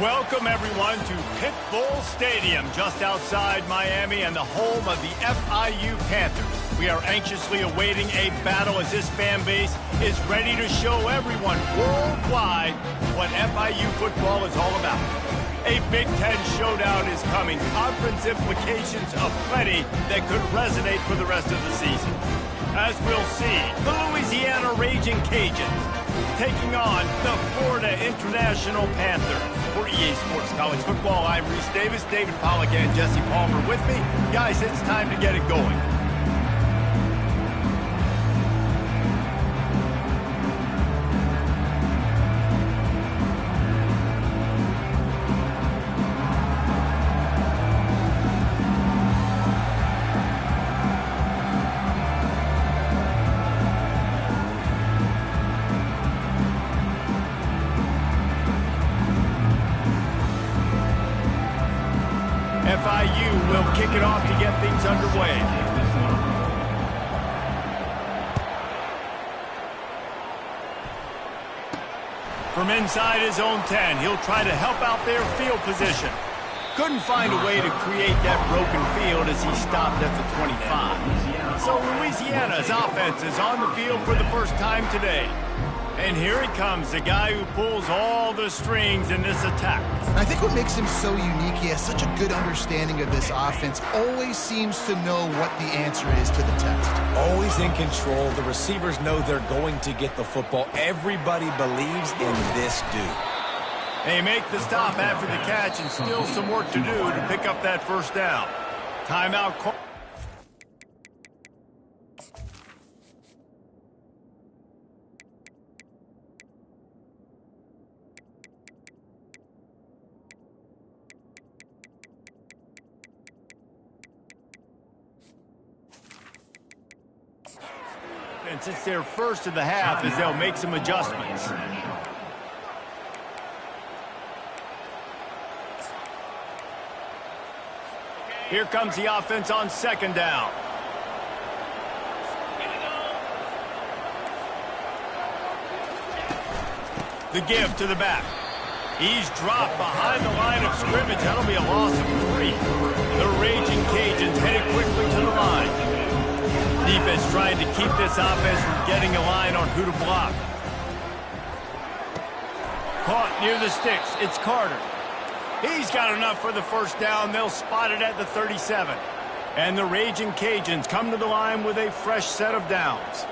Welcome, everyone, to Pitbull Stadium, just outside Miami and the home of the FIU Panthers. We are anxiously awaiting a battle as this fan base is ready to show everyone worldwide what FIU football is all about. A Big Ten showdown is coming, conference implications aplenty that could resonate for the rest of the season. As we'll see, the Louisiana Raging Cajuns taking on the Florida International Panthers. For EA Sports College Football, I'm Reese Davis, David Pollack, and Jesse Palmer with me. Guys, it's time to get it going. FIU will kick it off to get things underway. From inside his own 10, he'll try to help out their field position. Couldn't find a way to create that broken field as he stopped at the 25. So Louisiana's offense is on the field for the first time today. And here he comes, the guy who pulls all the strings in this attack. I think what makes him so unique, he has such a good understanding of this offense, always seems to know what the answer is to the test. Always in control. The receivers know they're going to get the football. Everybody believes in this dude. They make the stop after the catch and still some work to do to pick up that first down. Timeout call. It's their first of the half as they'll make some adjustments. Here comes the offense on second down. The give to the back. He's dropped behind the line of scrimmage. That'll be a loss of 3. The Raging Cajuns headed quickly to the line. Defense trying to keep this offense from getting a line on who to block. Caught near the sticks. It's Carter. He's got enough for the first down. They'll spot it at the 37. And the Raging Cajuns come to the line with a fresh set of downs.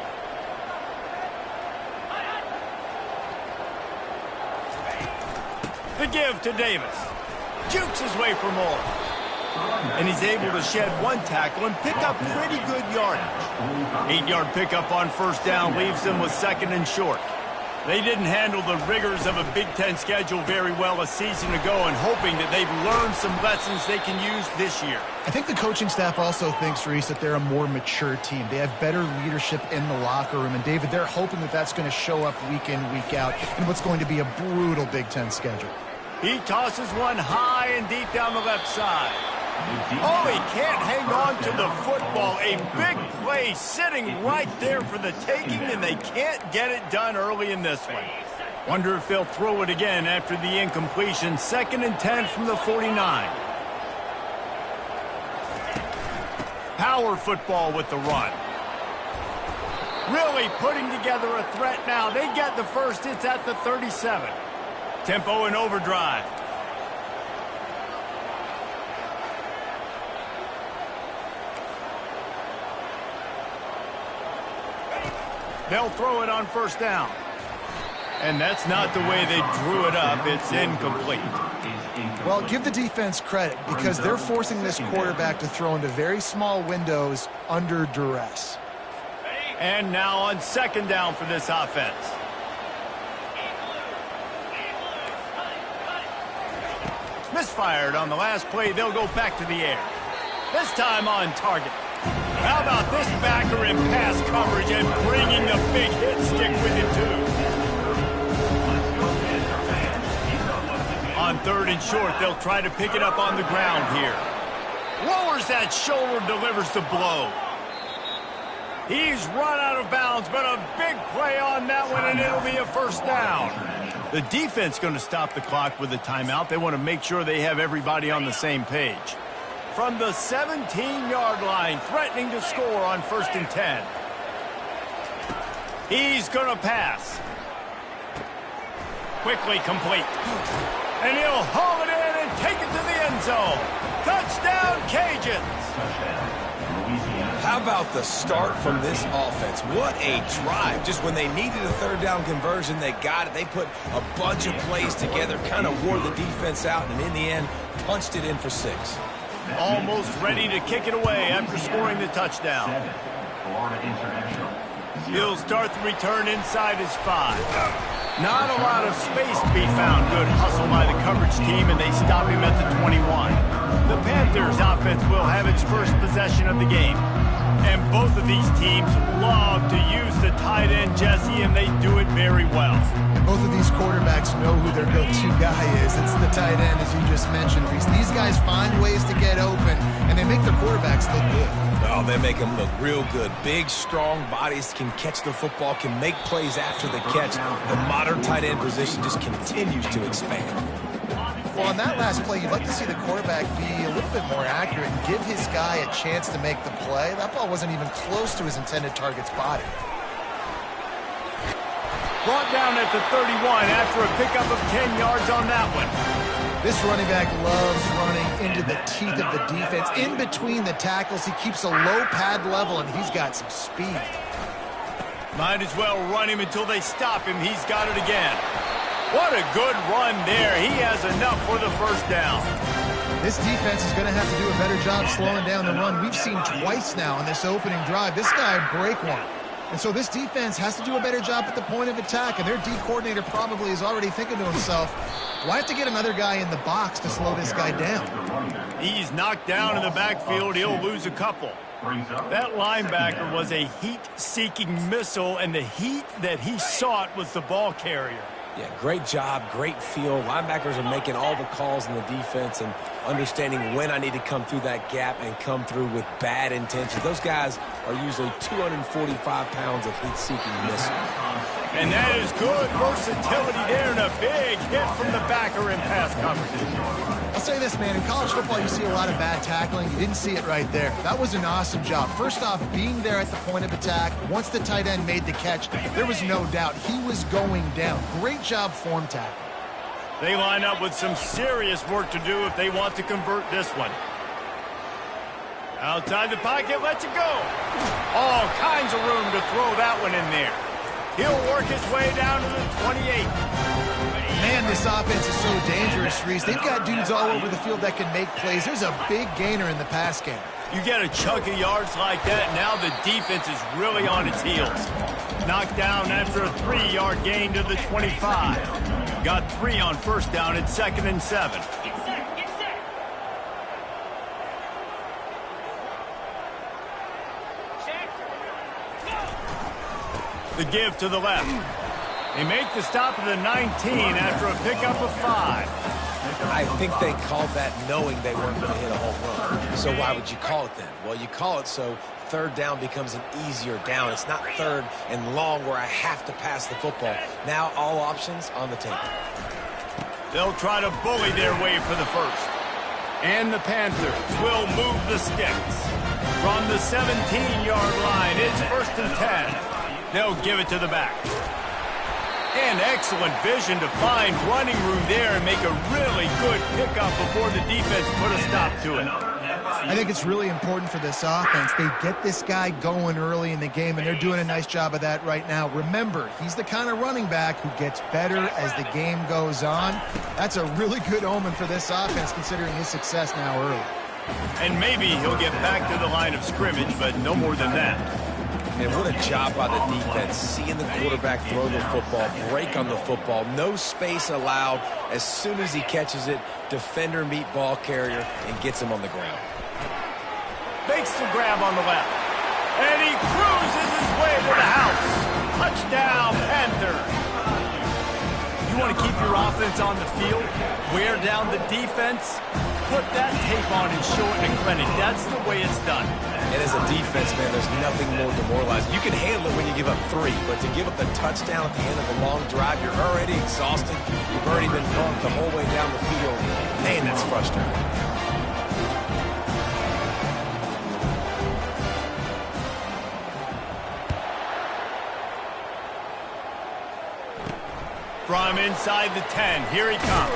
The give to Davis. Jukes his way for more. And he's able to shed one tackle and pick up pretty good yardage. 8-yard pickup on first down leaves them with second and short. They didn't handle the rigors of a Big Ten schedule very well a season ago, and hoping that they've learned some lessons they can use this year. I think the coaching staff also thinks, Reese, that they're a more mature team. They have better leadership in the locker room. And, David, they're hoping that that's going to show up week in, week out in what's going to be a brutal Big Ten schedule. He tosses one high and deep down the left side. Oh, he can't hang on to the football. A big play sitting right there for the taking, and they can't get it done early in this one. Wonder if they'll throw it again after the incompletion. 2nd and 10 from the 49. Power football with the run. Really putting together a threat now. They get the first. It's at the 37. Tempo and overdrive. They'll throw it on first down. And that's not the way they drew it up. It's incomplete. Well, give the defense credit because they're forcing this quarterback to throw into very small windows under duress. And now on second down for this offense. Misfired on the last play. They'll go back to the air. This time on target. How about this backer in pass coverage and bringing the big hit stick with it, too? On 3rd and short, they'll try to pick it up on the ground here. Lowers that shoulder, delivers the blow. He's run out of bounds, but a big play on that one, and it'll be a first down. The defense going to stop the clock with a timeout. They want to make sure they have everybody on the same page. From the 17-yard line, threatening to score on 1st and 10. He's going to pass. Quickly complete. And he'll haul it in and take it to the end zone. Touchdown, Cajuns. How about the start from this offense? What a drive. Just when they needed a third down conversion, they got it. They put a bunch of plays together, kind of wore the defense out, and in the end, punched it in for 6. Almost ready to kick it away after scoring the touchdown. He'll start the return inside his 5. Not a lot of space to be found. Good hustle by the coverage team, and they stop him at the 21. The Panthers offense will have its first possession of the game. And both of these teams love to use the tight end, Jesse, and they do it very well. And both of these quarterbacks know who their go-to guy is. It's the tight end, as you just mentioned, Reese. These guys find ways to get open, and they make their quarterbacks look good. Oh, they make them look real good. Big, strong bodies can catch the football, can make plays after the catch. The modern tight end position just continues to expand. Well, on that last play, you'd like to see the quarterback be a little bit more accurate and give his guy a chance to make the play. That ball wasn't even close to his intended target's body. Brought down at the 31 after a pickup of 10 yards on that one. This running back loves running into the teeth of the defense. In between the tackles, he keeps a low pad level, and he's got some speed. Might as well run him until they stop him. He's got it again. What a good run there. He has enough for the first down. This defense is going to have to do a better job slowing down the run. We've seen twice now in this opening drive. This guy break one. And so this defense has to do a better job at the point of attack, and their D coordinator probably is already thinking to himself, why have to get another guy in the box to slow this guy down? He's knocked down in the backfield. He'll lose a couple. That linebacker was a heat-seeking missile, and the heat that he sought was the ball carrier. Yeah, great job, great feel. Linebackers are making all the calls in the defense and understanding when I need to come through that gap and come through with bad intentions. Those guys are usually 245 pounds of heat-seeking missiles. And that is good versatility there, and a big hit from the backer in pass coverage. I'll say this, man. In college football, you see a lot of bad tackling. You didn't see it right there. That was an awesome job. First off, being there at the point of attack. Once the tight end made the catch, there was no doubt he was going down. Great job form tackle. They line up with some serious work to do if they want to convert this one. Outside the pocket, lets it go. All kinds of room to throw that one in there. He'll work his way down to the 28. Man, this offense is so dangerous, Reese. They've got dudes all over the field that can make plays. There's a big gainer in the pass game. You get a chunk of yards like that, now the defense is really on its heels. Knocked down after a 3-yard gain to the 25. Got 3 on first down at 2nd and 7. The give to the left. They make the stop at the 19 after a pickup of 5. I think they called that knowing they weren't going to hit a home run. So why would you call it then? Well, you call it so third down becomes an easier down. It's not third and long where I have to pass the football. Now all options on the table. They'll try to bully their way for the first. And the Panthers will move the sticks. From the 17-yard line, it's 1st and 10. They'll give it to the back. And excellent vision to find running room there and make a really good pickup before the defense put a stop to it. I think it's really important for this offense. They get this guy going early in the game, and they're doing a nice job of that right now. Remember, he's the kind of running back who gets better as the game goes on. That's a really good omen for this offense, considering his success now early. And maybe he'll get back to the line of scrimmage, but no more than that. And what a job by the defense, seeing the quarterback throw the football, break on the football, no space allowed. As soon as he catches it, defender meet ball carrier and gets him on the ground. Makes the grab on the left. And he cruises his way to the house. Touchdown, Panthers. You want to keep your offense on the field, wear down the defense? put that tape on and show it to credit. That's the way it's done. And as a defense, man, there's nothing more demoralizing. You can handle it when you give up 3, but to give up the touchdown at the end of a long drive, you're already exhausted. You've already been bumped the whole way down the field. Man, that's frustrating. From inside the 10, here he comes.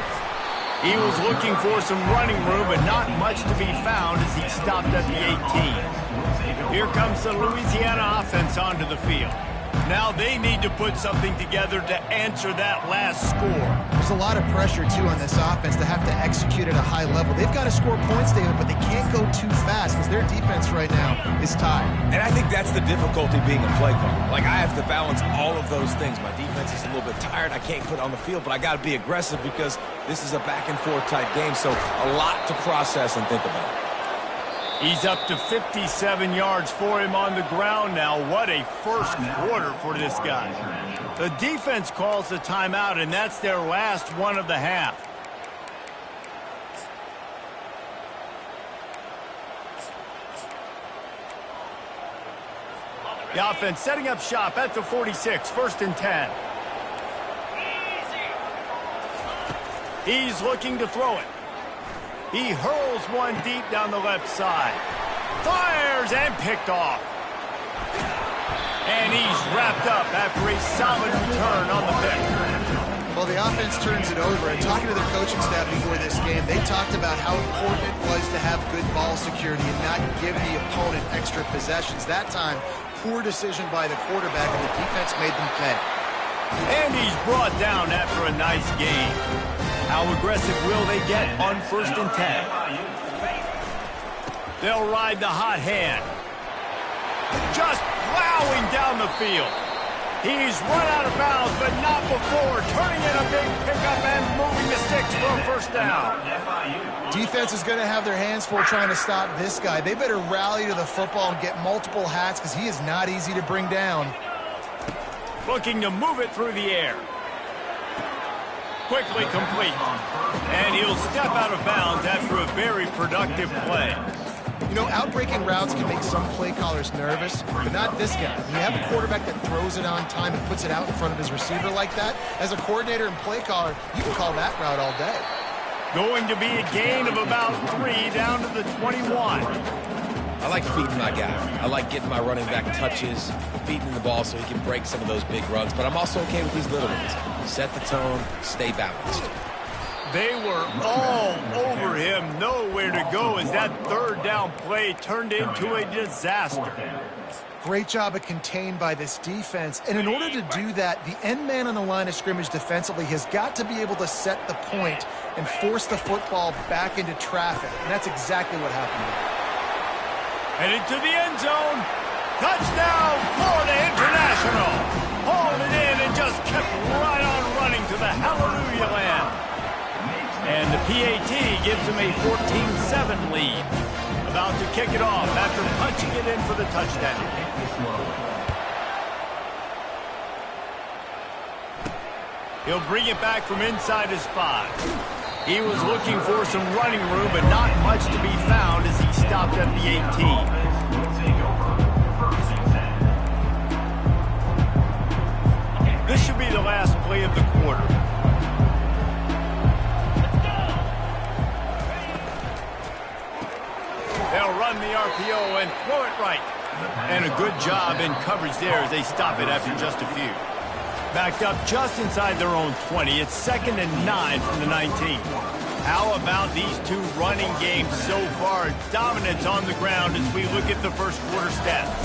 He was looking for some running room, but not much to be found as he stopped at the 18. Here comes the Louisiana offense onto the field. Now they need to put something together to answer that last score. There's a lot of pressure, too, on this offense to have to execute at a high level. They've got to score points, David, but they can't go too fast because their defense right now is tired. And I think that's the difficulty being a play caller. Like, I have to balance all of those things. My defense is a little bit tired. I can't put it on the field, but I got to be aggressive because this is a back-and-forth type game, so a lot to process and think about. He's up to 57 yards for him on the ground now. What a first quarter for this guy. The defense calls the timeout, and that's their last one of the half. The offense setting up shop at the 46, 1st and 10. He's looking to throw it. He hurls one deep down the left side. Fires and picked off. And he's wrapped up after a solid return on the pick. Well, the offense turns it over. And talking to the coaching staff before this game, they talked about how important it was to have good ball security and not give the opponent extra possessions. That time, poor decision by the quarterback, and the defense made them pay. And he's brought down after a nice gain. How aggressive will they get on 1st and 10? They'll ride the hot hand. Just plowing down the field. He's run out of bounds, but not before. Turning in a big pickup and moving the sticks for a 1st down. Defense is going to have their hands full trying to stop this guy. They better rally to the football and get multiple hats because he is not easy to bring down. Looking to move it through the air. Quickly complete. And he'll step out of bounds after a very productive play. You know, outbreaking routes can make some play callers nervous, but not this guy. When you have a quarterback that throws it on time and puts it out in front of his receiver like that, as a coordinator and play caller, you can call that route all day. Going to be a gain of about 3 down to the 21. I like feeding my guy. I like getting my running back touches, feeding the ball so he can break some of those big runs. But I'm also okay with these little ones. Set the tone, stay balanced. They were all over him. Nowhere to go as that 3rd down play turned into a disaster. Great job of contained by this defense. And in order to do that, the end man on the line of scrimmage defensively has got to be able to set the point and force the football back into traffic. And that's exactly what happened. Headed to the end zone. Touchdown, Florida International. Hauled it in and just kept right on running to the hallelujah land. And the PAT gives him a 14-7 lead. About to kick it off after punching it in for the touchdown. He'll bring it back from inside his 5. He was looking for some running room, but not much to be found as he stopped at the 18. This should be the last play of the quarter. They'll run the RPO and throw it right. And a good job in coverage there as they stop it after just a few. Backed up just inside their own 20. It's 2nd and 9 from the 19. How about these two running games so far? Dominance on the ground as we look at the first quarter stats.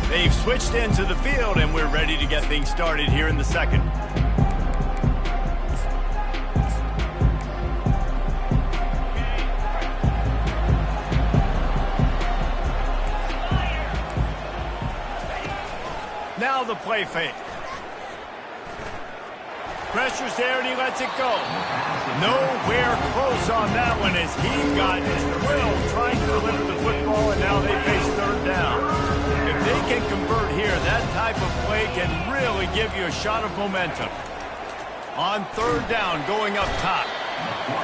They've switched into the field, and we're ready to get things started here in the second. Now the play fake. Pressure's there, and he lets it go. Nowhere close on that one as he got drilled trying to deliver the football, and now they face 3rd down. If they can convert here, that type of play can really give you a shot of momentum. On third down, going up top.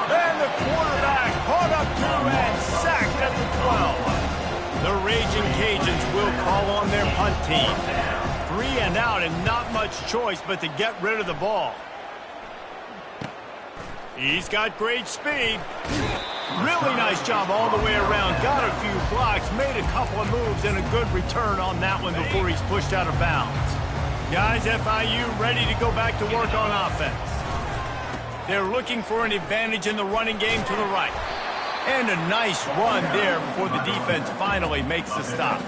And the quarterback caught up to and sacked at the 12. The Raging Cajuns will call on their punt team. 3 and out and not much choice but to get rid of the ball. He's got great speed. Really nice job all the way around. Got a few blocks, made a couple of moves, and a good return on that one before he's pushed out of bounds. Guys, FIU ready to go back to work on offense. They're looking for an advantage in the running game to the right. And a nice run there before the defense finally makes the stop.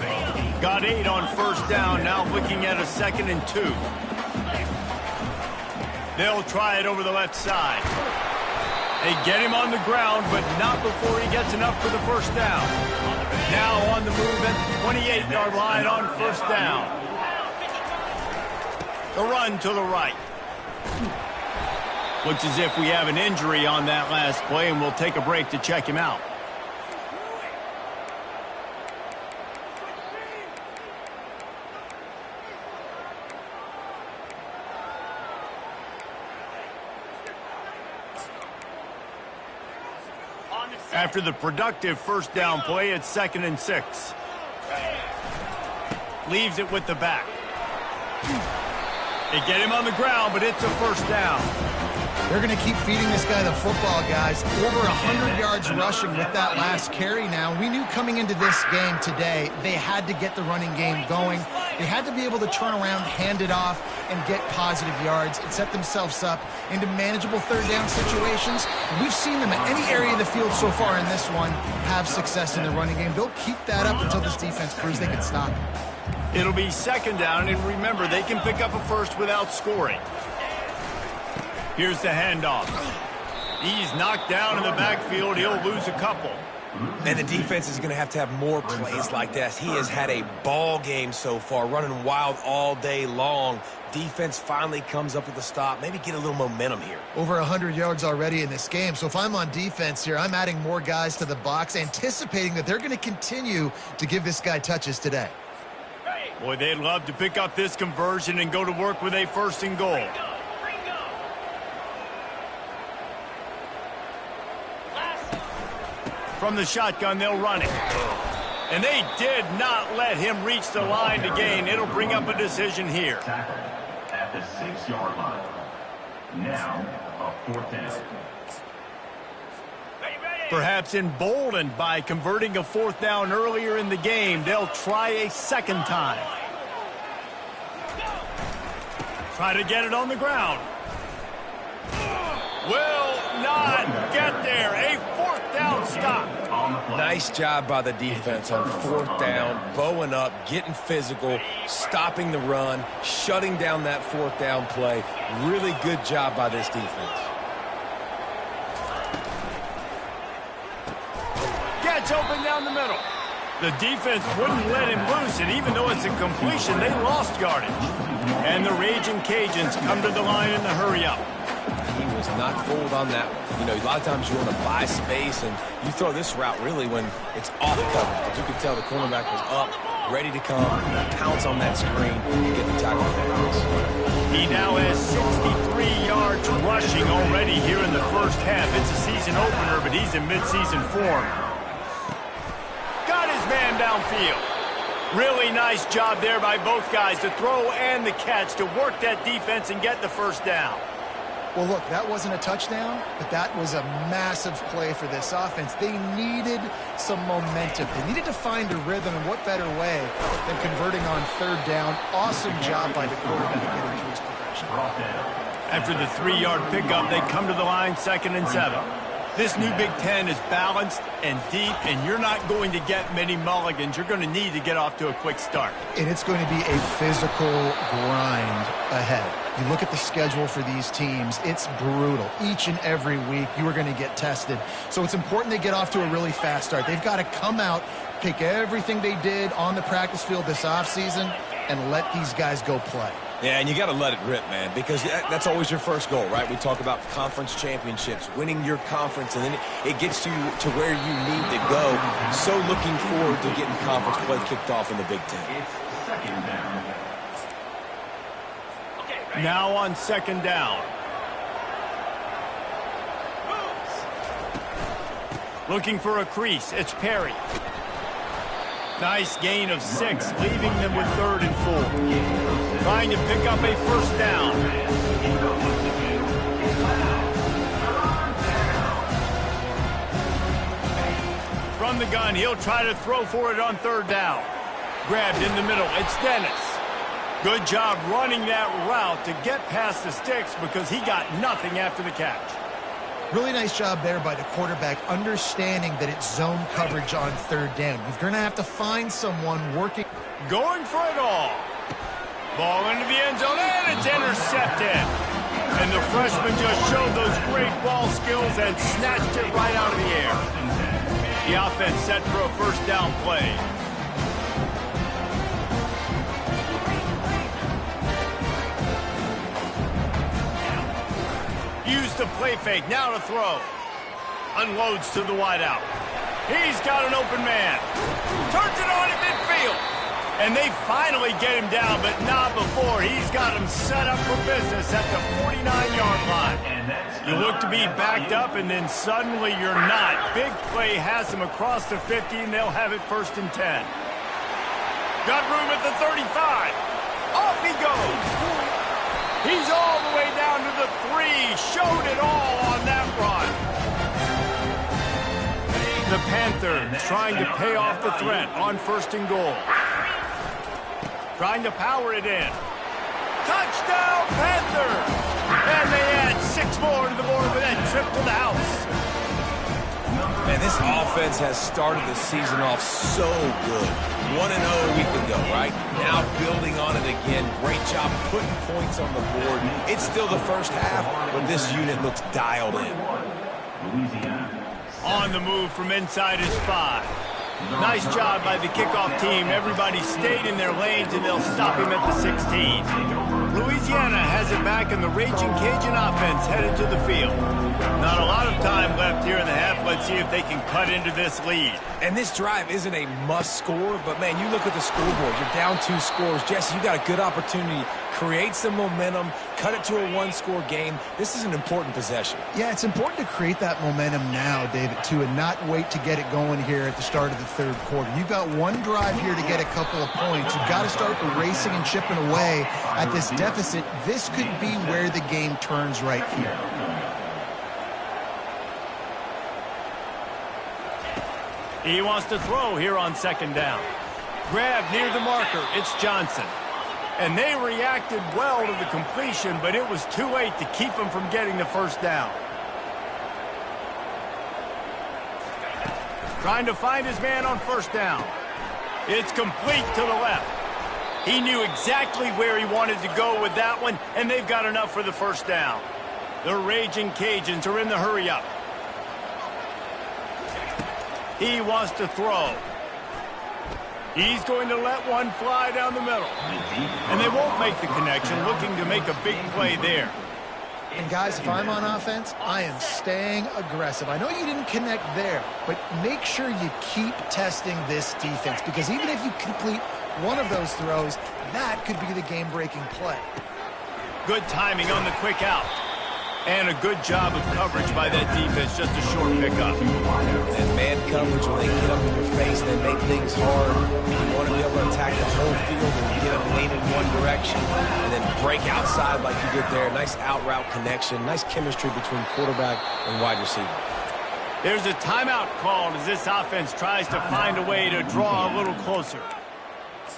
Got 8 on first down, now looking at a 2nd and 2. They'll try it over the left side. They get him on the ground, but not before he gets enough for the first down. Now on the move at the 28-yard line on first down. The run to the right. Looks as if we have an injury on that last play, and we'll take a break to check him out. After the productive first down play, it's 2nd and 6. Leaves it with the back. They get him on the ground, but it's a first down. They're going to keep feeding this guy the football, guys. Over 100 yards rushing with that last carry now. We knew coming into this game today, they had to get the running game going. They had to be able to turn around, hand it off, and get positive yards and set themselves up into manageable third down situations. And we've seen them at any area of the field so far in this one have success in the running game. They'll keep that up until this defense proves they can stop it. It'll be 2nd down, and remember, they can pick up a first without scoring. Here's the handoff. He's knocked down in the backfield. He'll lose a couple. And the defense is going to have more plays like this. He has had a ball game so far, running wild all day long. Defense finally comes up with a stop. Maybe get a little momentum here. Over 100 yards already in this game. So if I'm on defense here, I'm adding more guys to the box, anticipating that they're going to continue to give this guy touches today. Boy, they'd love to pick up this conversion and go to work with a 1st and goal. From the shotgun, they'll run it. And they did not let him reach the line to gain. It'll bring up a decision here. At the 6-yard line. Now, a 4th down. Perhaps emboldened by converting a 4th down earlier in the game, they'll try a 2nd time. Try to get it on the ground. Will not get there. A 4th down stop. Nice job by the defense on 4th down, bowing up, getting physical, stopping the run, shutting down that 4th down play. Really good job by this defense. Gets open down the middle. The defense wouldn't let him loose, and even though it's a completion, they lost yardage. And the Raging Cajuns come to the line in the hurry-up. He was not fooled on that one. You know, a lot of times you want to buy space, and you throw this route really when it's off coverage. But you can tell the cornerback was up, ready to come, pounce on that screen, and get the tackle for us. He now has 63 yards rushing already here in the first half. It's a season opener, but he's in midseason form. Got his man downfield. Really nice job there by both guys, the throw and the catch, to work that defense and get the first down. Well, look, that wasn't a touchdown, but that was a massive play for this offense. They needed some momentum. They needed to find a rhythm, and what better way than converting on 3rd down. Awesome job by the quarterback getting through his progression. After the 3-yard pickup, they come to the line 2nd and 7. This new Big Ten is balanced and deep, and you're not going to get many mulligans. You're going to need to get off to a quick start. And it's going to be a physical grind ahead. You look at the schedule for these teams, it's brutal. Each and every week, you are going to get tested. So it's important they get off to a really fast start. They've got to come out, take everything they did on the practice field this offseason, and let these guys go play. Yeah, and you got to let it rip, man, because that's always your first goal, right? We talk about conference championships, winning your conference, and then it gets you to where you need to go. So looking forward to getting conference play kicked off in the Big Ten. It's 2nd down. Now on 2nd down. Looking for a crease. It's Perry. Nice gain of 6, leaving them with 3rd and 4. Trying to pick up a first down. From the gun, he'll try to throw for it on 3rd down. Grabbed in the middle. It's Dennis. Good job running that route to get past the sticks because he got nothing after the catch. Really nice job there by the quarterback, understanding that it's zone coverage on 3rd down. You're going to have to find someone working. Going for it all. Ball into the end zone, and it's intercepted. And the freshman just showed those great ball skills and snatched it right out of the air. The offense set for a first down play. Use the play fake, now to throw. Unloads to the wideout. He's got an open man. Turns it on in midfield. And they finally get him down, but not before. He's got him set up for business at the 49-yard line. You look to be backed up, and then suddenly you're not. Big play has him across the 50, and they'll have it 1st and 10. Got room at the 35. Off he goes. He's all the way down to the 3. Showed it all on that run. The Panthers trying to pay off the threat on 1st and goal. Trying to power it in. Touchdown, Panthers! And they add 6 more to the board with that trip to the house. Man, this offense has started the season off so good. 1-0 a week ago, right? Now building on it again. Great job putting points on the board. It's still the first half, but this unit looks dialed in. Louisiana. On the move from inside his 5. Nice job by the kickoff team. Everybody stayed in their lanes, and they'll stop him at the 16. Louisiana has it back, and the Raging Cajun offense headed to the field. Not a lot of time left here in the half. Let's see if they can cut into this lead. And this drive isn't a must score, but man, you look at the scoreboard. You're down 2 scores. Jesse, you got a good opportunity. Create some momentum. Cut it to a 1-score game. This is an important possession. Yeah, it's important to create that momentum now, David, too, and not wait to get it going here at the start of the 3rd quarter. You've got one drive here to get a couple of points. You've got to start racing and chipping away at this deficit. This could be where the game turns right here. He wants to throw here on 2nd down. Grab near the marker. It's Johnson. And they reacted well to the completion, but it was too late to keep him from getting the 1st down. Trying to find his man on 1st down. It's complete to the left. He knew exactly where he wanted to go with that one, and they've got enough for the 1st down. The Raging Cajuns are in the hurry-up. He wants to throw. He's going to let one fly down the middle. And they won't make the connection, looking to make a big play there. And guys, if I'm on offense, I am staying aggressive. I know you didn't connect there, but make sure you keep testing this defense, because even if you complete one of those throws, that could be the game-breaking play. Good timing on the quick out. And a good job of coverage by that defense, just a short pickup. And man coverage, when they get up in your face, they make things hard. You want to be able to attack the whole field and get them leaning one direction and then break outside like you did there. Nice out-route connection, nice chemistry between quarterback and wide receiver. There's a timeout called as this offense tries to find a way to draw a little closer.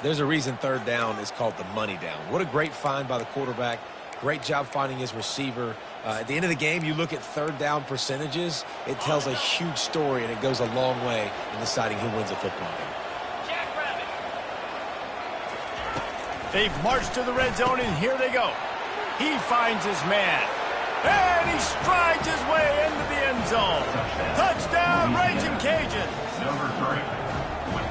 There's a reason 3rd down is called the money down. What a great find by the quarterback. Great job finding his receiver. At the end of the game, you look at 3rd down percentages. It tells a huge story, and it goes a long way in deciding who wins a football game. They've marched to the red zone, and here they go. He finds his man. And he strides his way into the end zone. Touchdown, Raging Cajuns. Number 3.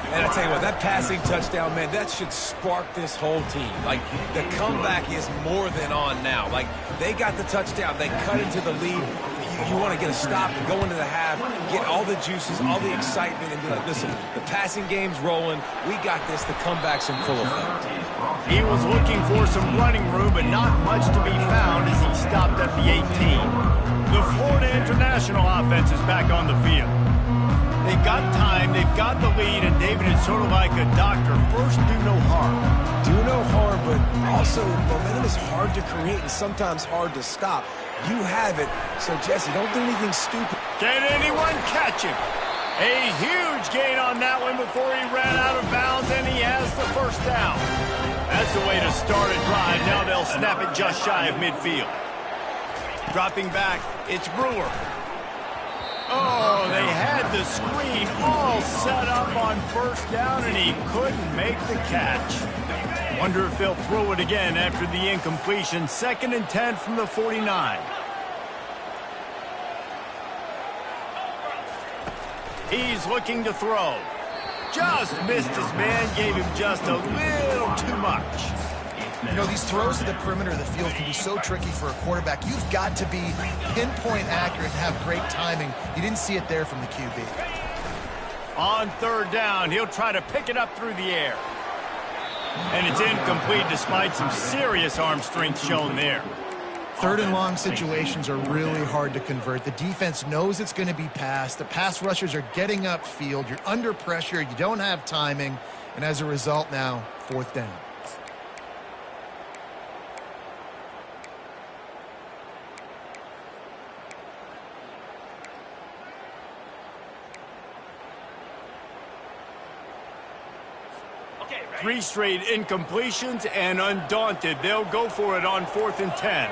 And I tell you what, that passing touchdown, man, that should spark this whole team. Like, the comeback is more than on now. Like, they got the touchdown. They cut into the lead. You want to get a stop and go into the half, get all the juices, all the excitement, and be like, listen, the passing game's rolling. We got this. The comeback's in full effect. He was looking for some running room, but not much to be found as he stopped at the 18. The Florida International offense is back on the field. They've got time, they've got the lead, and David is sort of like a doctor. First, do no harm. Do no harm, but also momentum is hard to create and sometimes hard to stop. You have it, so Jesse, don't do anything stupid. Can anyone catch him? A huge gain on that one before he ran out of bounds, and he has the first down. That's the way to start a drive. Now they'll snap it just shy of midfield. Dropping back, it's Brewer. Oh, they had the screen all set up on first down, and he couldn't make the catch. Wonder if they'll throw it again after the incompletion. 2nd and 10 from the 49. He's looking to throw. Just missed his man, gave him just a little too much. You know, these throws to the perimeter of the field can be so tricky for a quarterback. You've got to be pinpoint accurate and have great timing. You didn't see it there from the QB. On 3rd down, he'll try to pick it up through the air. And it's incomplete despite some serious arm strength shown there. 3rd and long situations are really hard to convert. The defense knows it's going to be passed. The pass rushers are getting upfield. You're under pressure. You don't have timing. And as a result now, 4th down. Three straight incompletions, and undaunted, they'll go for it on 4th and 10.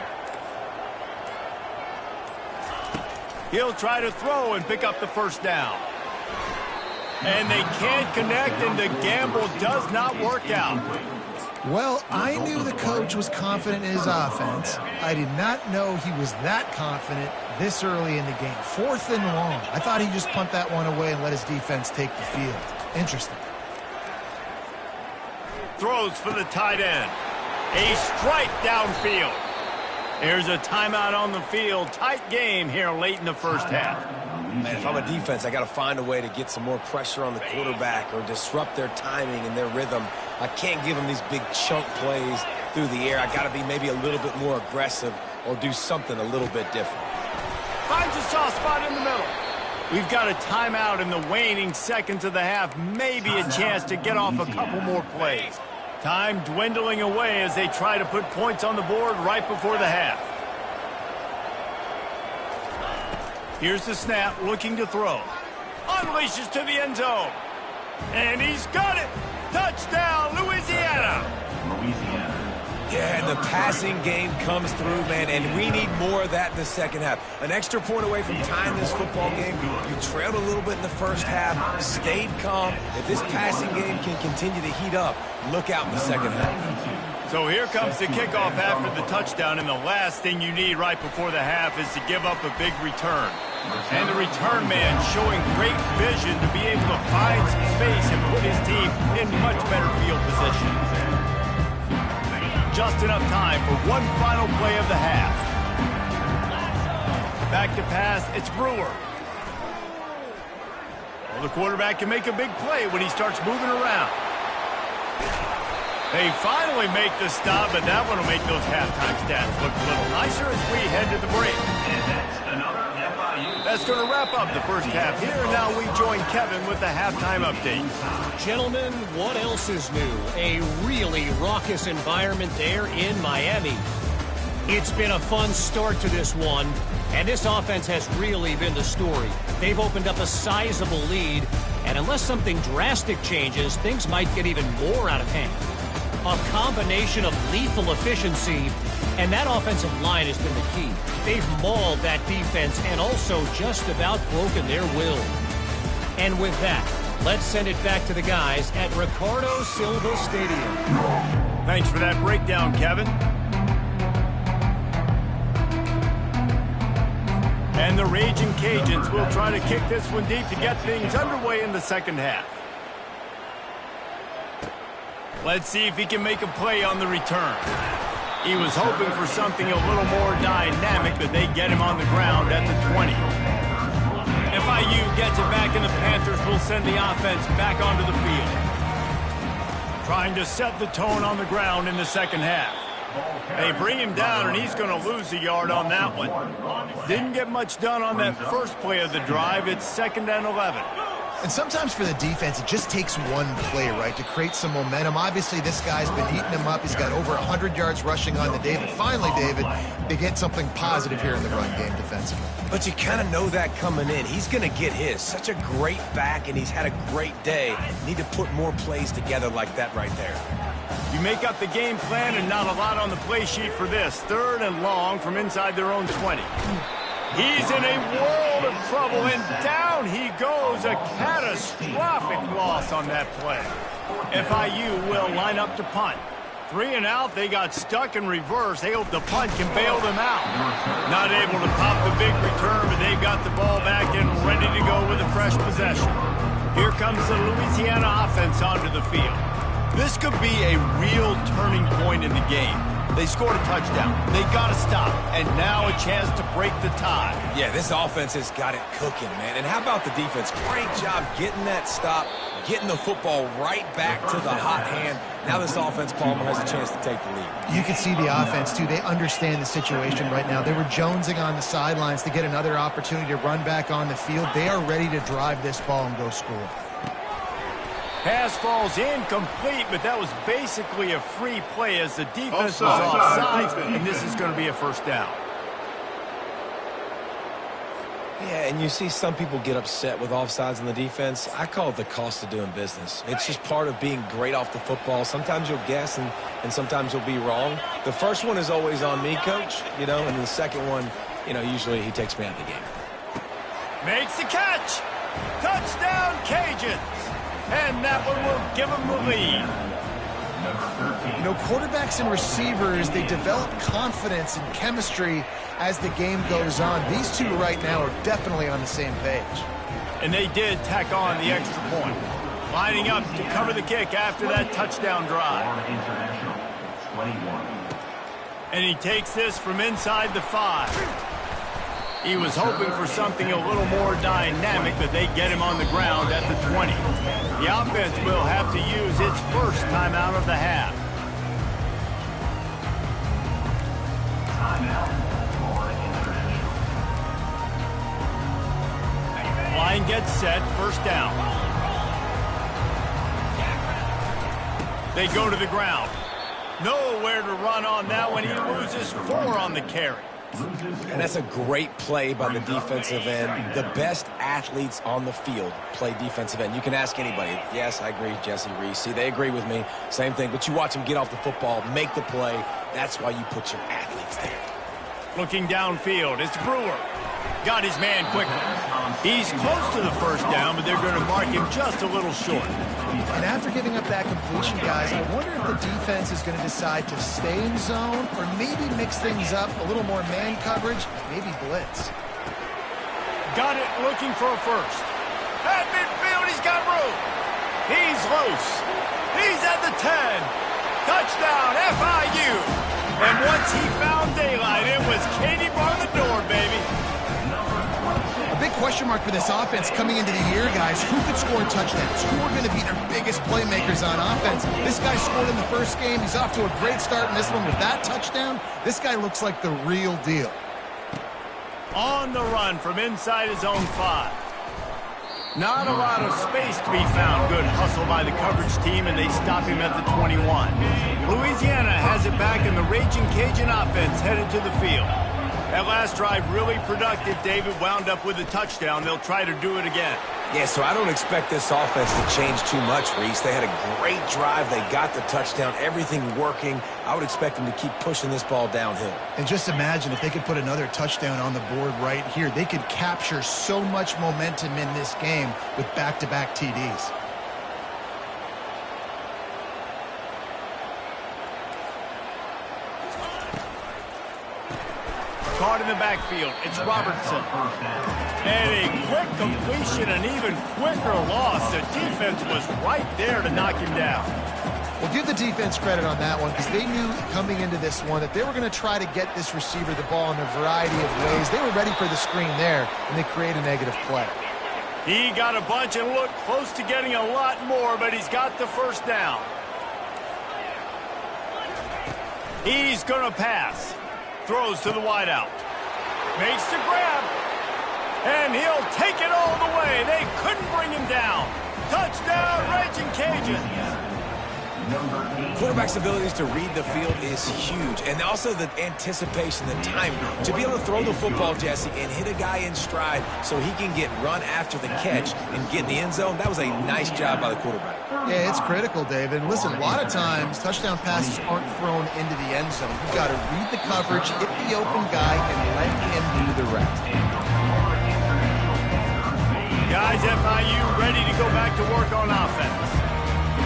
He'll try to throw and pick up the first down. And they can't connect, and the gamble does not work out. Well, I knew the coach was confident in his offense. I did not know he was that confident this early in the game. 4th and long. I thought he'd just punt that one away and let his defense take the field. Interesting. Throws for the tight end. A strike downfield. There's a timeout on the field. Tight game here late in the first half. Man, if I'm a defense, I got to find a way to get some more pressure on the quarterback or disrupt their timing and their rhythm. I can't give them these big chunk plays through the air. I got to be maybe a little bit more aggressive or do something a little bit different. Finds a soft spot in the middle. We've got a timeout in the waning seconds of the half. Maybe a chance to get off a couple more plays. Time dwindling away as they try to put points on the board right before the half. Here's the snap, looking to throw. Unleashes to the end zone. And he's got it. Touchdown, Louisiana. Louisiana. Yeah, and the passing game comes through, man, and we need more of that in the second half. An extra point away from tying this football game. You trailed a little bit in the first half, stayed calm. If this passing game can continue to heat up, look out in the second half. So here comes the kickoff after the touchdown, and the last thing you need right before the half is to give up a big return. And the return man showing great vision to be able to find some space and put his team in much better field position. Just enough time for one final play of the half. Back to pass, it's Brewer. Well, the quarterback can make a big play when he starts moving around. They finally make the stop, but that one will make those halftime stats look a little nicer as we head to the break. And that's another FIU. That's going to wrap up the first half here. Now we join Kevin with the halftime update. Gentlemen, what else is new? A really raucous environment there in Miami. It's been a fun start to this one, and this offense has really been the story. They've opened up a sizable lead, and unless something drastic changes, things might get even more out of hand. A combination of lethal efficiency, and that offensive line has been the key. They've mauled that defense and also just about broken their will. And with that, let's send it back to the guys at Ricardo Silva Stadium. Thanks for that breakdown, Kevin. And the Raging Cajuns will try to kick this one deep to get things underway in the second half. Let's see if he can make a play on the return. He was hoping for something a little more dynamic, but they get him on the ground at the 20. FIU gets it back, and the Panthers will send the offense back onto the field. Trying to set the tone on the ground in the second half. They bring him down, and he's going to lose a yard on that one. Didn't get much done on that first play of the drive. It's 2nd and 11. And sometimes for the defense, it just takes one play, right, to create some momentum. Obviously, this guy's been eating him up. He's got over 100 yards rushing on the day. But finally, David, they get something positive here in the run game defensively. But you kind of know that coming in. He's going to get his. Such a great back, and he's had a great day. Need to put more plays together like that right there. You make up the game plan and not a lot on the play sheet for this. 3rd and long from inside their own 20. He's in a world of trouble, and down he goes. A catastrophic loss on that play. FIU will line up to punt. 3 and out, they got stuck in reverse. They hope the punt can bail them out. Not able to pop the big return, but they've got the ball back and ready to go with a fresh possession. Here comes the Louisiana offense onto the field. This could be a real turning point in the game. They scored a touchdown. They got to stop. And now a chance to break the tie. Yeah, this offense has got it cooking, man. And how about the defense? Great job getting that stop, getting the football right back to the hot hand. Now this offense, Palmer, has a chance to take the lead. You can see the offense, too. They understand the situation right now. They were jonesing on the sidelines to get another opportunity to run back on the field. They are ready to drive this ball and go score. Pass falls incomplete, but that was basically a free play as the defense was offside, and this is going to be a first down. Yeah, and you see some people get upset with offsides in the defense. I call it the cost of doing business. It's just part of being great off the football. Sometimes you'll guess, and sometimes you'll be wrong. The first one is always on me, Coach, and the second one, usually he takes me out of the game. Makes the catch. Touchdown, Cajuns. And that one will give them the lead. Quarterbacks and receivers, they develop confidence and chemistry as the game goes on. These two right now are definitely on the same page. And they did tack on the extra point. Lining up to cover the kick after that touchdown drive. And he takes this from inside the 5. He was hoping for something a little more dynamic, but they get him on the ground at the 20. The offense will have to use its first timeout of the half. Line gets set, first down. They go to the ground. Nowhere to run on that one. He loses 4 on the carry. And that's a great play by the defensive end. The best athletes on the field play defensive end. You can ask anybody. Yes, I agree, Jesse Reese. See, they agree with me. Same thing. But you watch them get off the football, make the play. That's why you put your athletes there. Looking downfield, it's Brewer. Got his man quickly. He's close to the first down, but they're going to mark him just a little short. And after giving up that completion, guys, I wonder if the defense is going to decide to stay in zone or maybe mix things up, a little more man coverage, maybe blitz. Got it, looking for a first. At midfield, he's got room. He's loose. He's at the 10. Touchdown, FIU. And once he found daylight, it was Katie bar the door, baby. A big question mark for this offense coming into the year, guys. Who could score touchdowns? Who are going to be their biggest playmakers on offense? This guy scored in the first game. He's off to a great start in this one with that touchdown. This guy looks like the real deal. On the run from inside his own 5. Not a lot of space to be found. Good hustle by the coverage team, and they stop him at the 21. Louisiana has it back, and the Raging Cajun offense headed to the field. That last drive really productive. David wound up with a touchdown. They'll try to do it again. Yeah, so I don't expect this offense to change too much, Reese. They had a great drive. They got the touchdown. Everything working. I would expect them to keep pushing this ball downhill. And just imagine if they could put another touchdown on the board right here. They could capture so much momentum in this game with back-to-back TDs. Caught in the backfield. It's Robertson. And a quick completion, an even quicker loss. The defense was right there to knock him down. Well, give the defense credit on that one because they knew coming into this one that they were going to try to get this receiver the ball in a variety of ways. They were ready for the screen there, and they create a negative play. He got a bunch and looked close to getting a lot more, but he's got the first down. He's going to pass. Throws to the wideout. Makes the grab. And he'll take it all the way. They couldn't bring him down. Touchdown, Raging Cajuns. Quarterback's abilities to read the field is huge, and also the anticipation, the timing. To be able to throw the football, Jesse, and hit a guy in stride so he can get run after the catch and get in the end zone, that was a nice job by the quarterback. Yeah, it's critical, David. And listen, a lot of times touchdown passes aren't thrown into the end zone. You've got to read the coverage, hit the open guy, and let him do the rest. Guys, FIU ready to go back to work on offense.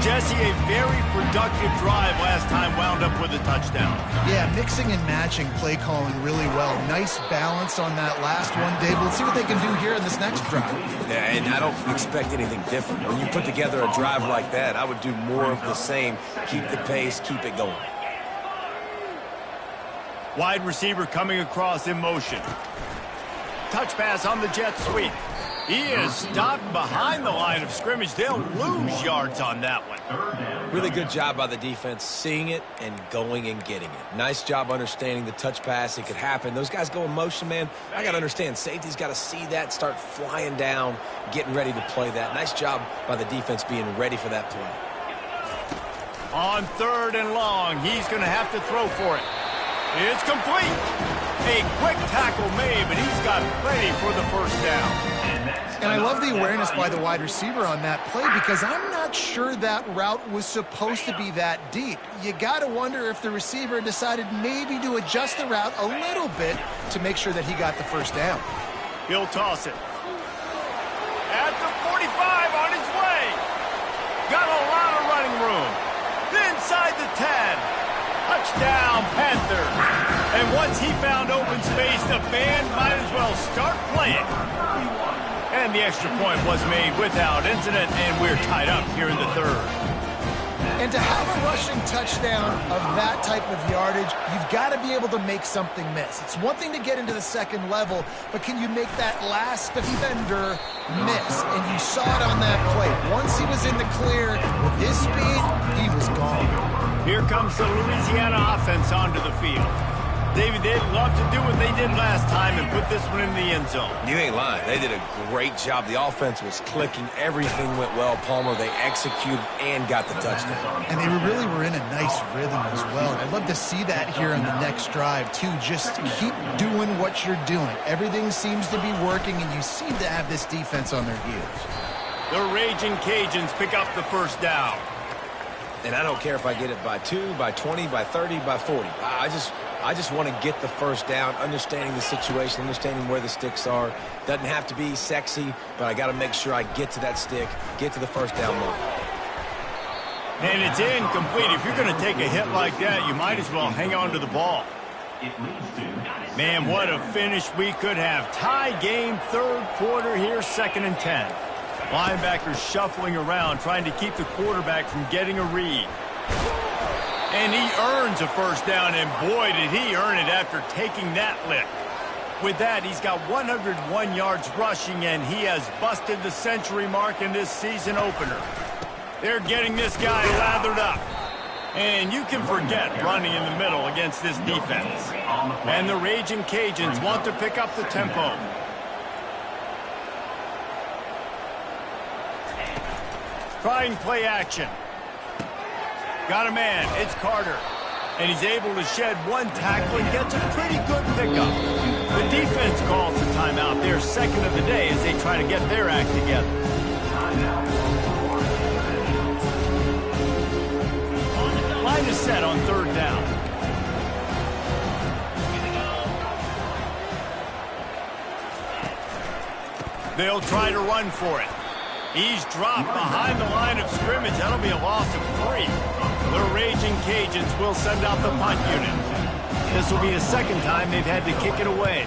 Jesse, a very productive drive last time wound up with a touchdown. Yeah, mixing and matching play calling really well. Nice balance on that last one, David. Let's see what they can do here in this next drive. Yeah, and I don't expect anything different. When you put together a drive like that, I would do more of the same. Keep the pace, keep it going. Wide receiver coming across in motion. Touch pass on the jet sweep. He is stopped behind the line of scrimmage. They'll lose yards on that one. Really good job by the defense, seeing it and going and getting it. Nice job understanding the touch pass. It could happen. Those guys go in motion, man. I got to understand. Safety's got to see that, start flying down, getting ready to play that. Nice job by the defense being ready for that play. On 3rd and long, he's going to have to throw for it. It's complete. A quick tackle made, but he's got plenty for the first down. And I love the awareness by the wide receiver on that play because I'm not sure that route was supposed to be that deep. You got to wonder if the receiver decided maybe to adjust the route a little bit to make sure that he got the first down. He'll toss it. At the 45 on his way. Got a lot of running room. Inside the 10. Touchdown, Panthers. And once he found open space, the band might as well start playing. And the extra point was made without incident, and we're tied up here in the 3rd. And to have a rushing touchdown of that type of yardage, you've got to be able to make something miss. It's one thing to get into the second level, but can you make that last defender miss? And you saw it on that play. Once he was in the clear, with his speed, he was gone. Here comes the Louisiana offense onto the field. David, they'd love to do what they did last time and put this one in the end zone. You ain't lying. They did a great job. The offense was clicking. Everything went well. Palmer, they executed and got the touchdown. And they really were in a nice rhythm as well. I'd love to see that here in the next drive, too. Just keep doing what you're doing. Everything seems to be working, and you seem to have this defense on their heels. The Raging Cajuns pick up the first down. And I don't care if I get it by 2, by 20, by 30, by 40. I just want to get the first down, understanding the situation, understanding where the sticks are. Doesn't have to be sexy, but I got to make sure I get to that stick, get to the first down moment. And it's incomplete. If you're going to take a hit like that, you might as well hang on to the ball. Man, what a finish we could have. Tie game, 3rd quarter here, 2nd and 10. Linebackers shuffling around, trying to keep the quarterback from getting a read. And he earns a first down, and boy, did he earn it after taking that lick. With that, he's got 101 yards rushing, and he has busted the century mark in this season opener. They're getting this guy lathered up. And you can forget running in the middle against this defense. And the Raging Cajuns want to pick up the tempo. Trying play action. Got a man. It's Carter. And he's able to shed one tackle and gets a pretty good pickup. The defense calls the timeout. They're 2nd of the day as they try to get their act together. Line is set on 3rd down. They'll try to run for it. He's dropped behind the line of scrimmage. That'll be a loss of 3. The Raging Cajuns will send out the punt unit. This will be the 2nd time they've had to kick it away.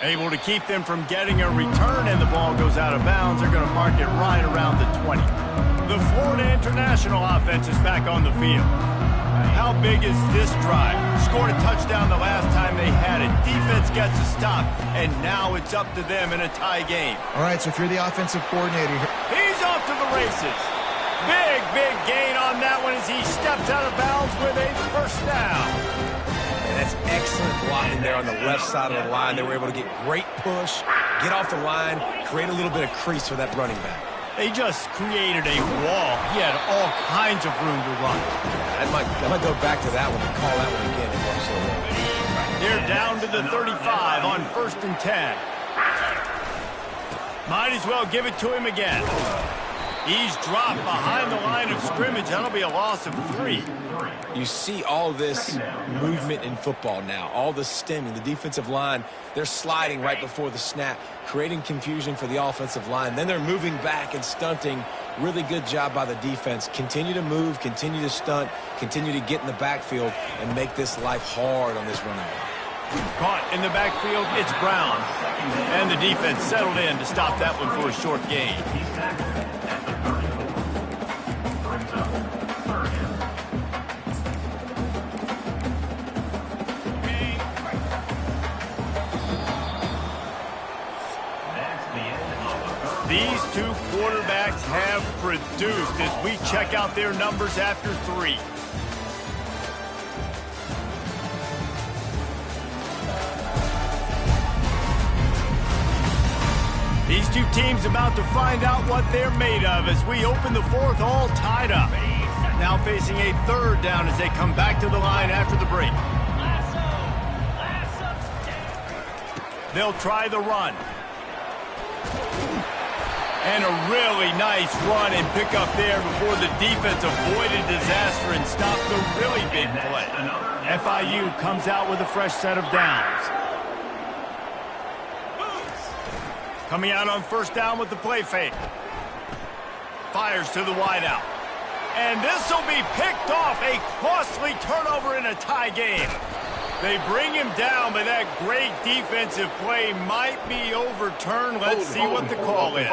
Able to keep them from getting a return, and the ball goes out of bounds. They're going to mark it right around the 20. The Florida International offense is back on the field. How big is this drive? Scored a touchdown the last time they had it. Defense gets a stop, and now it's up to them in a tie game. All right, so if you're the offensive coordinator here. He's off to the races. Big gain on that one as he steps out of bounds with a first down. And that's excellent blocking there on the left side of the line. They were able to get great push, get off the line, create a little bit of crease for that running back. They just created a wall. He had all kinds of room to run. I might go back to that one and call that one again. It worked so well. They're down to the 35 on 1st and 10. Might as well give it to him again. He's dropped behind the line of scrimmage. That'll be a loss of 3. You see all this movement in football now, all the stemming, the defensive line, they're sliding right before the snap, creating confusion for the offensive line. Then they're moving back and stunting. Really good job by the defense. Continue to move, continue to stunt, continue to get in the backfield and make this life hard on this running back. Caught in the backfield, it's Brown. And the defense settled in to stop that one for a short gain. These two quarterbacks have produced as we check out their numbers after 3. These two teams about to find out what they're made of as we open the 4th all tied up. Now facing a 3rd down as they come back to the line after the break. They'll try the run. And a really nice run and pick up there before the defense avoided disaster and stopped the really big play. FIU comes out with a fresh set of downs. Coming out on 1st down with the play fake. Fires to the wideout. And this will be picked off. A costly turnover in a tie game. They bring him down, but that great defensive play might be overturned. Let's see what the call is.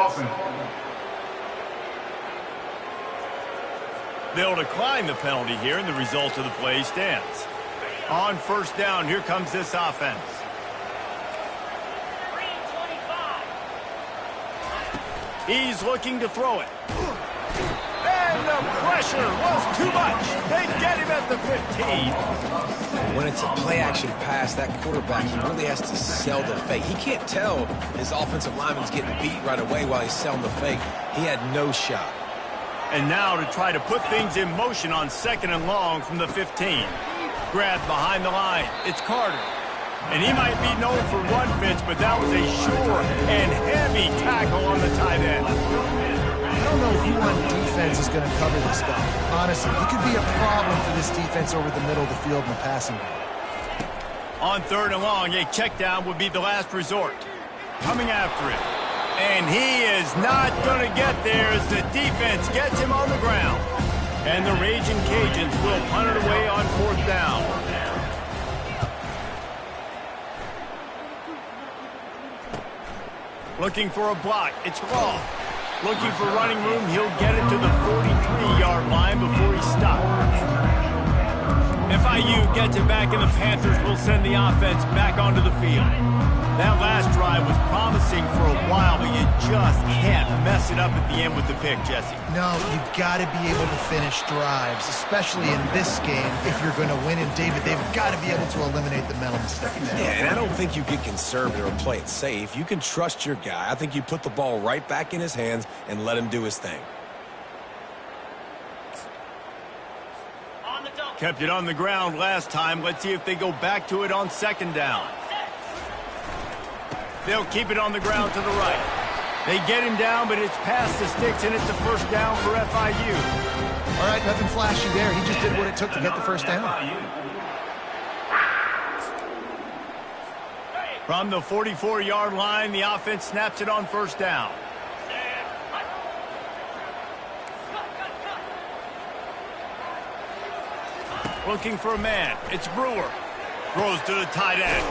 They'll decline the penalty here, and the result of the play stands. On 1st down, here comes this offense. He's looking to throw it. And the pressure was too much. They get him at the 15. When it's a play-action pass, that quarterback, he really has to sell the fake. He can't tell his offensive lineman's getting beat right away while he's selling the fake. He had no shot. And now to try to put things in motion on 2nd and long from the 15. Grabbed behind the line. It's Carter. And he might be known for run fits, but that was a sure and heavy tackle on the tight end. I don't know who on defense is going to cover this guy. Honestly, he could be a problem for this defense over the middle of the field in the passing game. On 3rd and long, a check down would be the last resort. Coming after it. And he is not going to get there as the defense gets him on the ground. And the Raging Cajuns will punt it away on 4th down. Looking for a block. It's Raw. Looking for running room. He'll get it to the 43-yard line before he stops. FIU gets it back, and the Panthers will send the offense back onto the field. That last drive was promising for a while, but you just can't mess it up at the end with the pick, Jesse. No, you've got to be able to finish drives, especially in this game if you're going to win. And, David, they've got to be able to eliminate the mental mistake. Yeah, and I don't think you get conservative or play it safe. You can trust your guy. I think you put the ball right back in his hands and let him do his thing. Kept it on the ground last time. Let's see if they go back to it on 2nd down. They'll keep it on the ground to the right. They get him down, but it's past the sticks, and it's a 1st down for FIU. All right, nothing flashy there. He just did what it took to get the 1st down. From the 44-yard line, the offense snaps it on 1st down. Looking for a man. It's Brewer. Throws to the tight end.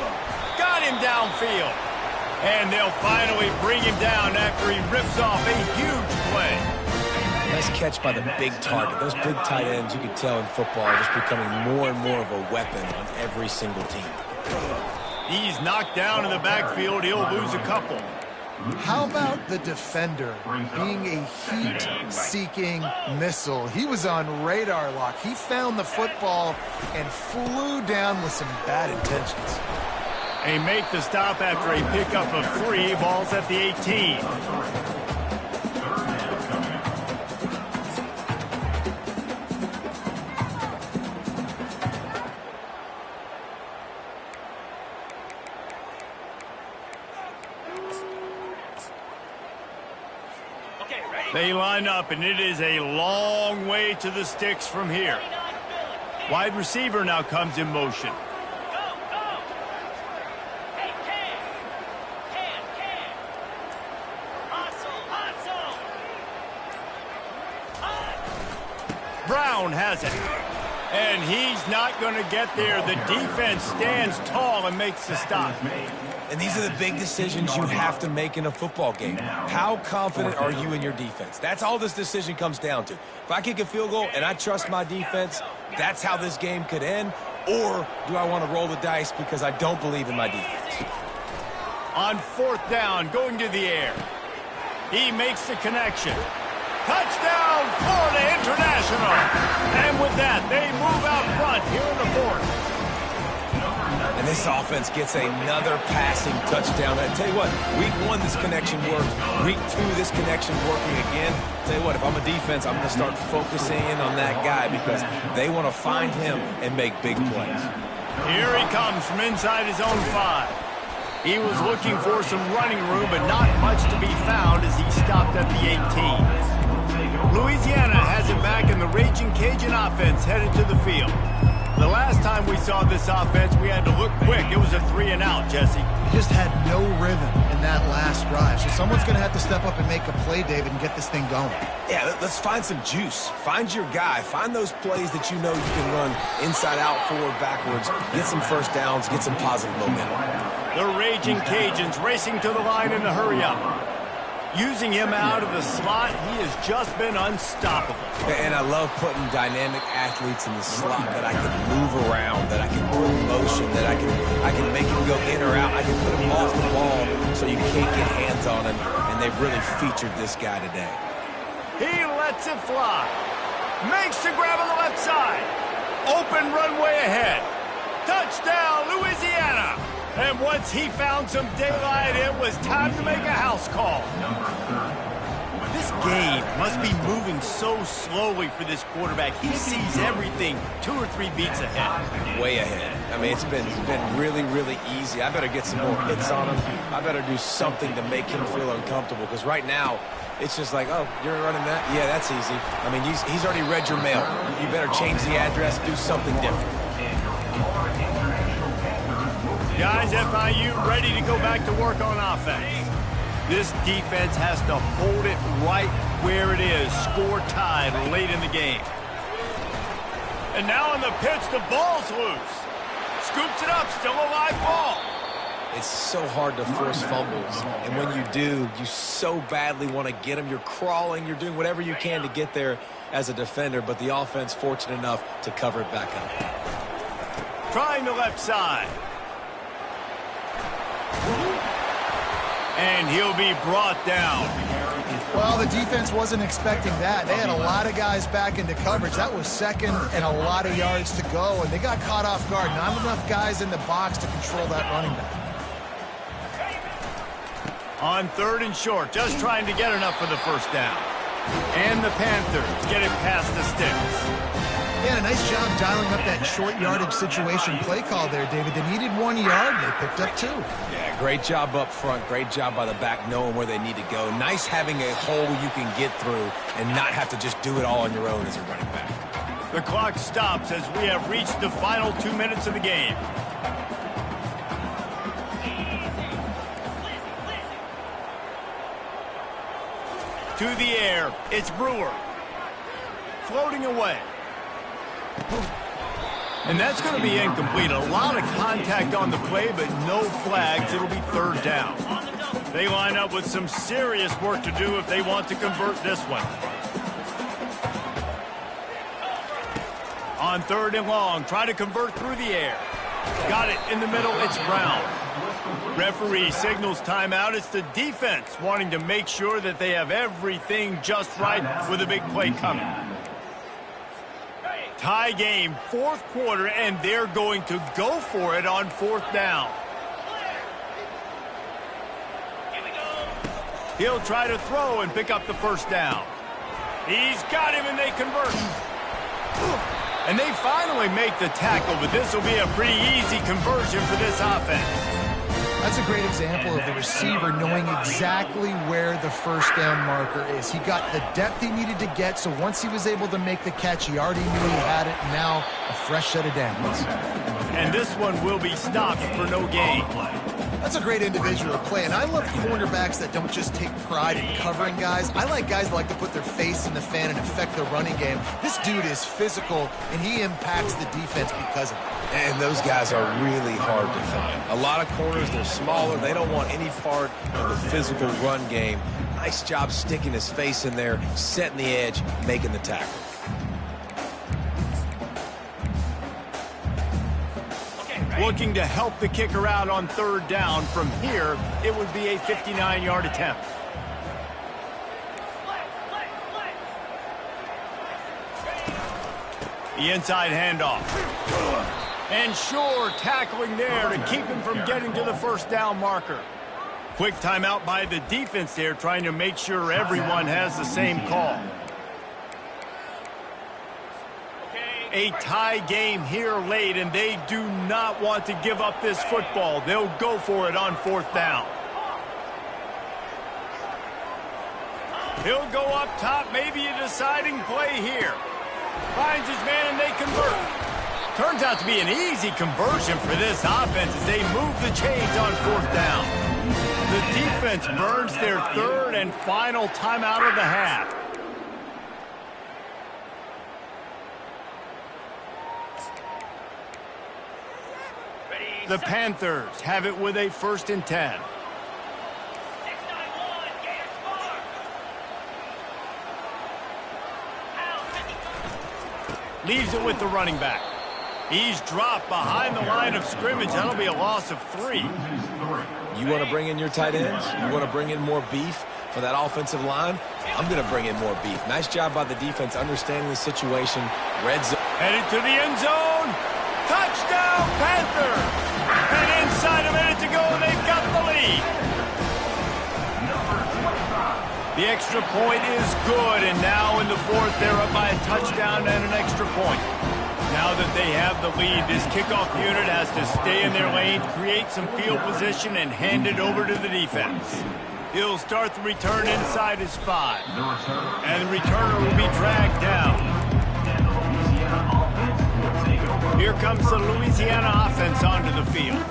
Got him downfield. And they'll finally bring him down after he rips off a huge play. Nice catch by the big target. Those big tight ends, you can tell in football, are just becoming more and more of a weapon on every single team. He's knocked down in the backfield. He'll lose a couple. How about the defender being a heat-seeking missile? He was on radar lock. He found the football and flew down with some bad intentions. They make the stop after a pickup of 3. Ball's at the 18. They line up, and it is a long way to the sticks from here. Wide receiver now comes in motion. Brown has it. And he's not going to get there. The defense stands tall and makes the stop. And these are the big decisions you have to make in a football game. How confident are you in your defense? That's all this decision comes down to. If I kick a field goal and I trust my defense, that's how this game could end. Or do I want to roll the dice because I don't believe in my defense? On 4th down, going to the air. He makes the connection. Touchdown, Florida International. And with that, they move out front here in the 4th. And this offense gets another passing touchdown. I tell you what, week 1, this connection worked. Week 2, this connection working again. Tell you what, if I'm a defense, I'm going to start focusing in on that guy because they want to find him and make big plays. Here he comes from inside his own 5. He was looking for some running room, but not much to be found as he stopped at the 18. Louisiana has it back, and the Raging Cajun offense headed to the field. The last time we saw this offense, we had to look quick. It was a 3-and-out, Jesse. He just had no rhythm in that last drive. So someone's going to have to step up and make a play, David, and get this thing going. Yeah, let's find some juice. Find your guy. Find those plays that you know you can run inside out, forward, backwards. Get some first downs. Get some positive momentum. The Raging Cajuns racing to the line in the hurry-up. Using him out of the slot, he has just been unstoppable. And I love putting dynamic athletes in the slot that I can move around, that I can put in motion, that I can make him go in or out. I can put him off the ball so you can't get hands on him. And they've really featured this guy today. He lets it fly. Makes the grab on the left side. Open runway ahead. Touchdown, Louisiana. And once he found some daylight, it was time to make a house call. This game must be moving so slowly for this quarterback. He sees everything 2 or 3 beats ahead. Way ahead. I mean, it's been really, really easy. I better get some more hits on him. I better do something to make him feel uncomfortable because right now, it's just like, oh, you're running that? Yeah, that's easy. I mean, he's already read your mail. You better change the address, do something different. Guys, FIU ready to go back to work on offense. This defense has to hold it right where it is. Score tied late in the game. And now on the pitch, the ball's loose. Scoops it up, still a live ball. It's so hard to force fumbles. And when you do, you so badly want to get them. You're crawling, you're doing whatever you can to get there as a defender, but the offense fortunate enough to cover it back up. Trying the left side. And he'll be brought down. Well, the defense wasn't expecting that. They had a lot of guys back into coverage. That was second and a lot of yards to go, and they got caught off guard. Not enough guys in the box to control that running back. On 3rd and short, just trying to get enough for the first down. And the Panthers get it past the sticks. Yeah, a nice job dialing up that short yardage situation play call there, David. They needed 1 yard, and they picked up 2. Yeah, great job up front. Great job by the back knowing where they need to go. Nice having a hole you can get through and not have to just do it all on your own as a running back. The clock stops as we have reached the final 2 minutes of the game. To the air, it's Brewer. Floating away. And that's going to be incomplete. A lot of contact on the play, but no flags. It'll be 3rd down. They line up with some serious work to do if they want to convert this one. On 3rd and long, try to convert through the air. Got it in the middle. It's Brown. Referee signals timeout. It's the defense wanting to make sure that they have everything just right with a big play coming. Tie game, fourth quarter, and they're going to go for it on fourth down. He'll try to throw and pick up the first down. He's got him, and they convert. And they finally make the tackle, but this will be a pretty easy conversion for this offense. That's a great example of the receiver knowing exactly where the first down marker is. He got the depth he needed to get, so once he was able to make the catch, he already knew he had it. Now a fresh set of downs. And this one will be stopped for no gain. That's a great individual play, and I love cornerbacks that don't just take pride in covering guys. I like guys that like to put their face in the fan and affect the running game. This dude is physical, and he impacts the defense because of it. And those guys are really hard to find. A lot of corners, they're smaller. They don't want any part of the physical run game. Nice job sticking his face in there, setting the edge, making the tackle. Looking to help the kicker out on third down. From here, it would be a 59-yard attempt. The inside handoff. And sure, tackling there to keep him from getting to the first down marker. Quick timeout by the defense there, trying to make sure everyone has the same call. A tie game here late, and they do not want to give up this football. They'll go for it on fourth down. He'll go up top, maybe a deciding play here. Finds his man, and they convert. Turns out to be an easy conversion for this offense as they move the chains on fourth down. The defense burns their third and final timeout of the half. The Panthers have it with a 1st and 10. Leaves it with the running back. He's dropped behind the line of scrimmage. That'll be a loss of 3. You want to bring in your tight ends? You want to bring in more beef for that offensive line? I'm going to bring in more beef. Nice job by the defense understanding the situation. Red zone. Headed to the end zone. Touchdown, Panthers! And inside a minute to go, they've got the lead. The extra point is good, and now in the fourth, they're up by a touchdown and an extra point. Now that they have the lead, this kickoff unit has to stay in their lane, create some field position, and hand it over to the defense. He'll start the return inside his 5. And the returner will be dragged down. Here comes the Louisiana offense onto the field.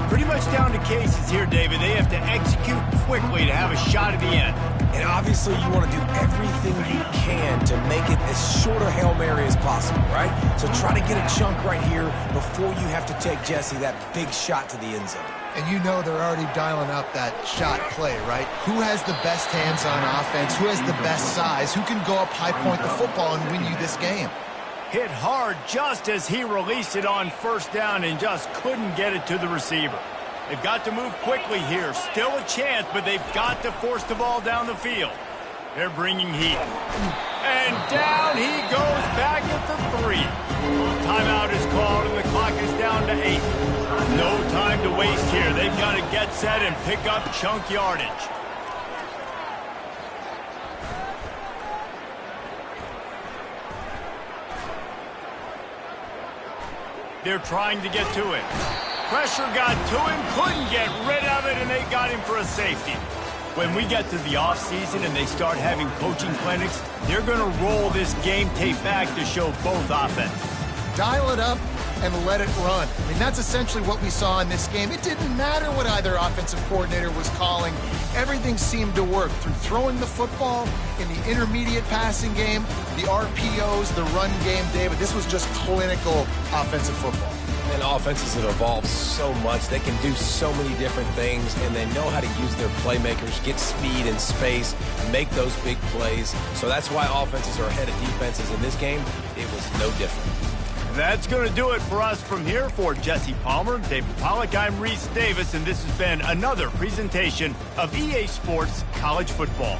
Pretty much down to cases here, David. They have to execute quickly to have a shot at the end. And obviously you want to do everything you can to make it as short a Hail Mary as possible, right? So try to get a chunk right here before you have to take Jesse that big shot to the end zone. And you know they're already dialing up that shot play, right? Who has the best hands on offense? Who has the best size? Who can go up high point the football and win you this game? Hit hard just as he released it on first down and just couldn't get it to the receiver. They've got to move quickly here. Still a chance, but they've got to force the ball down the field. They're bringing heat. And down he goes back at the 3. Timeout is called, and the clock is down to 8. No time to waste here. They've got to get set and pick up chunk yardage. They're trying to get to it. Pressure got to him, couldn't get rid of it, and they got him for a safety. When we get to the offseason and they start having coaching clinics, they're going to roll this game tape back to show both offenses. Dial it up and let it run. I mean, that's essentially what we saw in this game. It didn't matter what either offensive coordinator was calling. Everything seemed to work through throwing the football in the intermediate passing game, the RPOs, the run game. David, this was just clinical offensive football. And offenses have evolved so much. They can do so many different things, and they know how to use their playmakers, get speed and space, make those big plays. So that's why offenses are ahead of defenses. In this game, it was no different. That's going to do it for us from here. For Jesse Palmer, David Pollack, I'm Reese Davis, and this has been another presentation of EA Sports College Football.